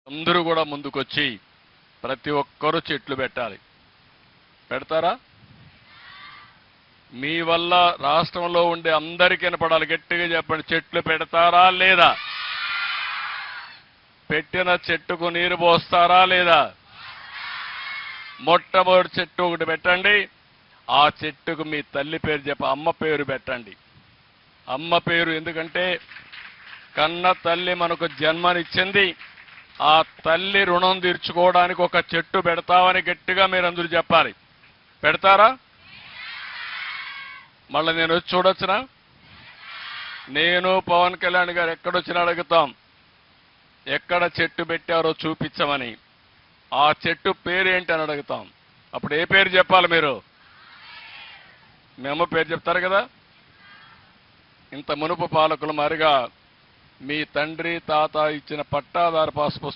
అందరూ కూడా ముందుకొచ్చి ప్రతి ఒక్కరూ చెట్లు పెట్టాలి. పెడతారా? మీ వల్ల రాష్ట్రంలో ఉండే అందరికీ వినపడాలి. గట్టిగా చెప్పండి, చెట్లు పెడతారా లేదా? పెట్టిన చెట్టుకు నీరు పోస్తారా లేదా? మొట్టమొదటి చెట్టు ఒకటి పెట్టండి. ఆ చెట్టుకు మీ తల్లి పేరు చెప్ప, అమ్మ పేరు పెట్టండి. అమ్మ పేరు ఎందుకంటే కన్న తల్లి మనకు జన్మనిచ్చింది. ఆ తల్లి రుణం తీర్చుకోవడానికి ఒక చెట్టు పెడతామని గట్టిగా మీరందరూ చెప్పాలి. పెడతారా? మళ్ళీ నేను వచ్చి చూడొచ్చునా? నేను పవన్ కళ్యాణ్ గారు ఎక్కడొచ్చినా అడుగుతాం, ఎక్కడ చెట్టు పెట్టారో చూపించమని. ఆ చెట్టు పేరేంటి అని అడుగుతాం. అప్పుడు ఏ పేరు చెప్పాలి మీరు? మేము పేరు చెప్తారు కదా. ఇంత మునుపు పాలకులు మరిగా మీ తండ్రి తాత ఇచ్చిన పట్టాదారు పాస్ పుస్తకం